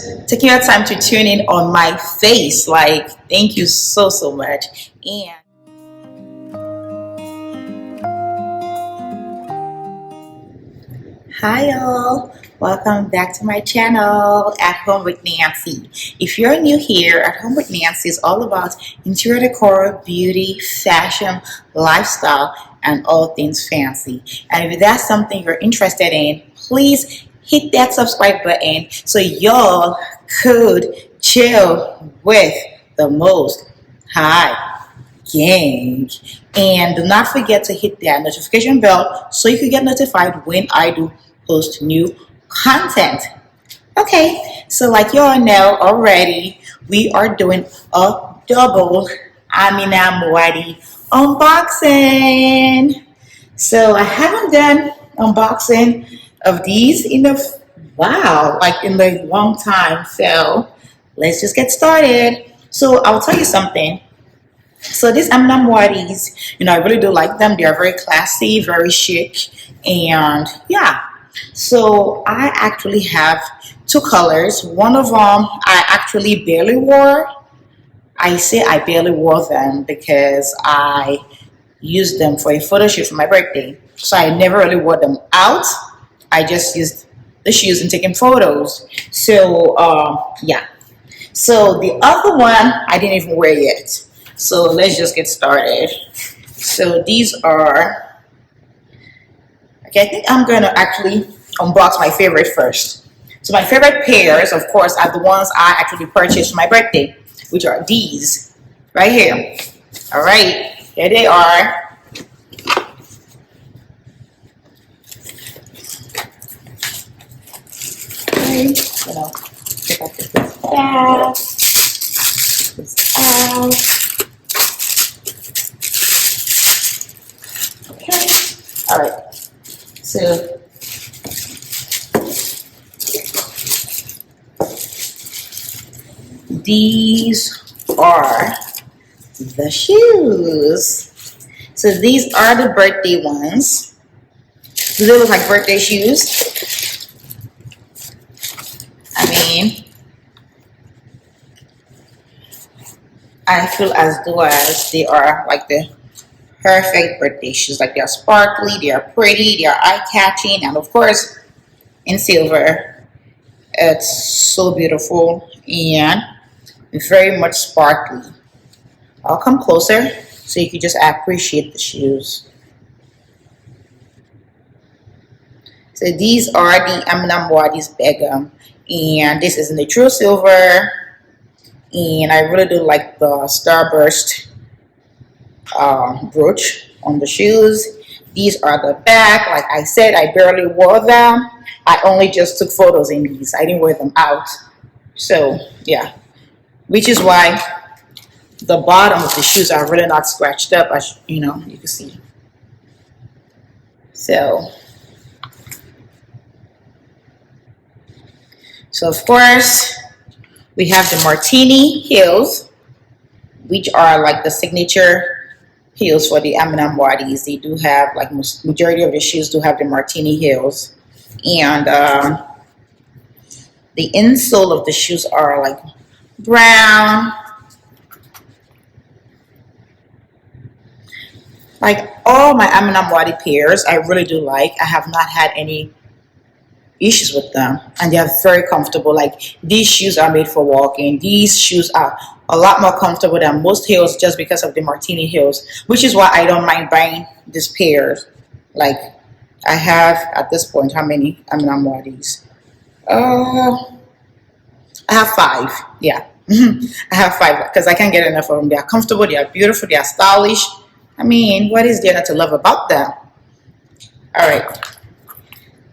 just taking your time to tune in on my face. Like, thank you so much. And hi y'all, welcome back to my channel, At Home with Nancy. If you're new here, At Home with Nancy is all about interior decor, beauty, fashion, lifestyle, and all things fancy. And if that's something you're interested in, please hit that subscribe button so y'all could chill with the most high gang. And do not forget to hit that notification bell so you can get notified when I do post new content. Okay, so like you all know already, we are doing a double AMINA MUADDI unboxing. So I haven't done unboxing of these in a long time. So let's just get started. So I'll tell you something. So these AMINA MUADDIs, I really do like them. They are very classy, very chic, and yeah. So I actually have two colors. One of them I actually barely wore. I say I barely wore them because I used them for a photo shoot for my birthday. So I never really wore them out. I just used the shoes and taking photos. So yeah. So the other one I didn't even wear yet. So let's just get started. So these are, okay, I think I'm gonna actually unbox my favorite first. So my favorite pairs, of course, are the ones I actually purchased for my birthday, which are these right here. All right, here they are. Okay, pick up this back. This out. Okay. All right. So these are the shoes. So these are the birthday ones. Do they look like birthday shoes? I mean, I feel as though as they are like the perfect birthday shoes. Like, they are sparkly, they are pretty, they are eye-catching, and of course in silver. It's so beautiful and very much sparkly. I'll come closer so you can just appreciate the shoes. So these are the AMINA MUADDI's BEGUM, and this is in the true silver. And I really do like the starburst brooch on the shoes. These are the back. Like I said, I barely wore them. I only just took photos in these. I didn't wear them out. So yeah, which is why the bottom of the shoes are really not scratched up, as you can see. So of course we have the martini heels, which are like the signature heels for the AMINA MUADDIs. They do have, like, majority of the shoes do have the martini heels, and the insole of the shoes are like brown. Like all my AMINA MUADDI pairs, I really do like. I have not had any issues with them, and they are very comfortable. Like, these shoes are made for walking. These shoes are a lot more comfortable than most heels just because of the martini heels, which is why I don't mind buying these pairs. Like, I have at this point, how many AMINA MUADDIs? I have 5. Yeah. I have 5 because I can't get enough of them. They are comfortable, they are beautiful, they are stylish. I mean, what is there not to love about them? All right.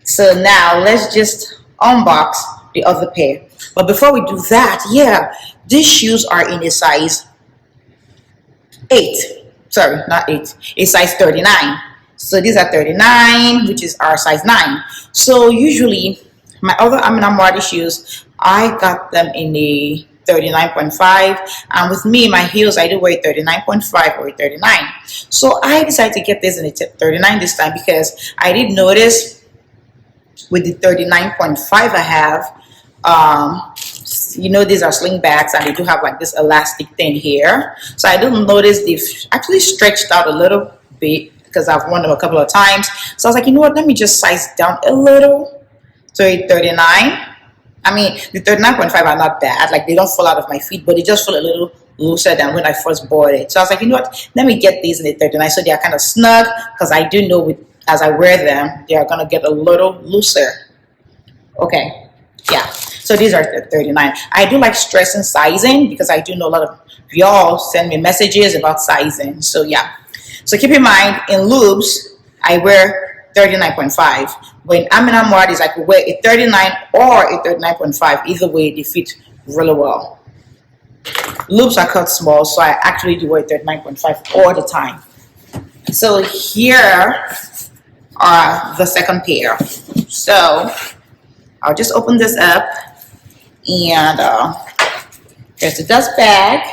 So now let's just unbox the other pair. But before we do that, yeah, these shoes are in a size 8. Sorry, not 8. A size 39. So these are 39, which is our size 9. So usually my other AMINA MUADDI shoes, I got them in a 39.5, and with me, my heels, I do wear 39.5 or 39. So I decided to get this in a 39 this time because I did notice with the 39.5 I have, You know, these are slingbacks and they do have like this elastic thing here. So I do notice they've actually stretched out a little bit because I've worn them a couple of times. So I was like, you know what, let me just size down a little to a 39. I mean, the 39.5 are not bad. Like, they don't fall out of my feet, but they just feel a little looser than when I first bought it. So I was like, you know what, let me get these in the 39 so they are kind of snug, because I do know as I wear them, they are going to get a little looser. Okay, yeah. So these are the 39. I do like stressing sizing because I do know a lot of y'all send me messages about sizing. So yeah. So keep in mind, in loops, I wear 39.5. When AMINA MUADDI, I could wear a 39 or a 39.5. Either way, they fit really well. Loops are cut small, so I actually do wear 39.5 all the time. So here are the second pair. So I'll just open this up, and there's the dust bag.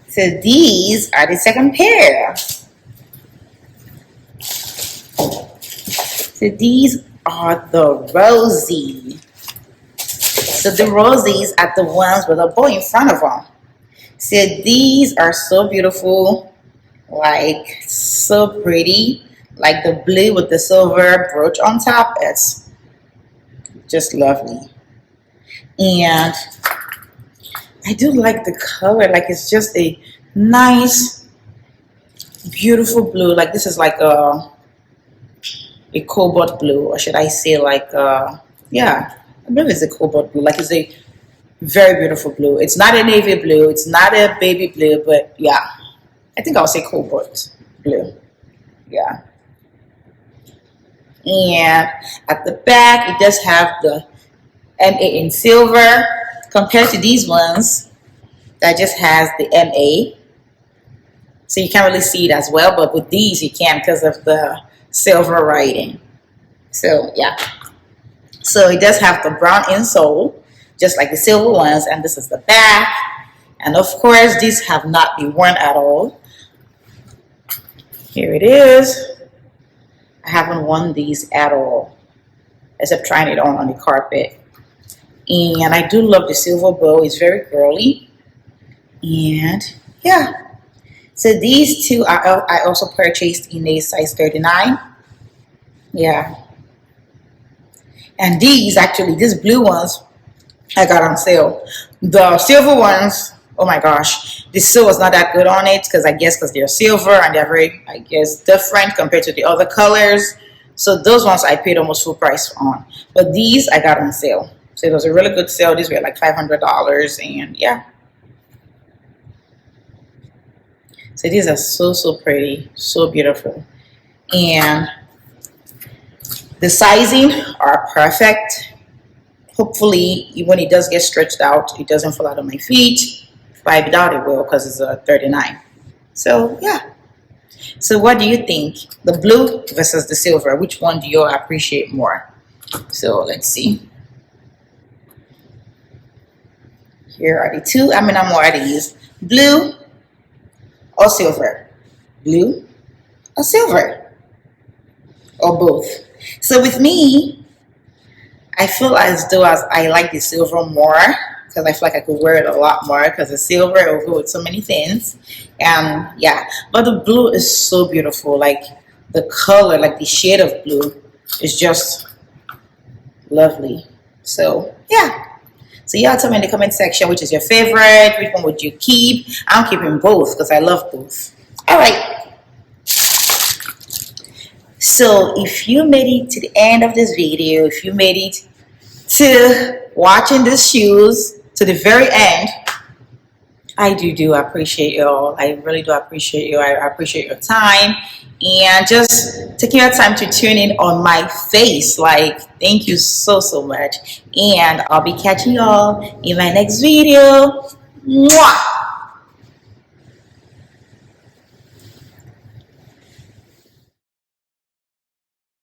So these are the second pair. So these are the Rosie. So the Rosies are the ones with a bow in front of them. So these are so beautiful, like so pretty, like the blue with the silver brooch on top. It's just lovely. And I do like the color, like it's just a nice, beautiful blue. Like this is like a cobalt blue, or should I say like, yeah, I believe it's a cobalt blue. Like it's a very beautiful blue. It's not a navy blue, it's not a baby blue, but yeah, I think I'll say cobalt blue. Yeah. And at the back, it does have the MA in silver, compared to these ones that just has the MA. So you can't really see it as well, but with these you can because of the silver writing. So yeah. So it does have the brown insole, just like the silver ones, and this is the back. And of course, these have not been worn at all. Here it is. I haven't worn these at all, except trying it on the carpet. And I do love the silver bow. It's very girly. And yeah. So these two I also purchased in a size 39. Yeah. And these blue ones I got on sale. The silver ones, oh my gosh, the seal was not that good on it because because they're silver and they're very, I guess, different compared to the other colors. So those ones I paid almost full price on. But these I got on sale. So it was a really good sale. These were like $500, and yeah. So these are so pretty, so beautiful. And the sizing are perfect. Hopefully, when it does get stretched out, it doesn't fall out of my feet. But I doubt it will because it's a 39. So yeah. So what do you think? The blue versus the silver. Which one do you appreciate more? So let's see. Here are the two AMINA MUADDIs. Blue or silver? Blue or silver? Or both? So with me, I feel as though I like the silver more because I feel like I could wear it a lot more because the silver will go with so many things. And yeah, but the blue is so beautiful. Like the color, like the shade of blue is just lovely. So yeah. So y'all tell me in the comment section which is your favorite, which one would you keep. I'm keeping both because I love both. All right. So if you made it to the end of this video, if you made it to watching these shoes to the very end, I do appreciate you all. I really do appreciate you. I appreciate your time and just taking your time to tune in on my face. Like, thank you so much. And I'll be catching y'all in my next video. Mwah!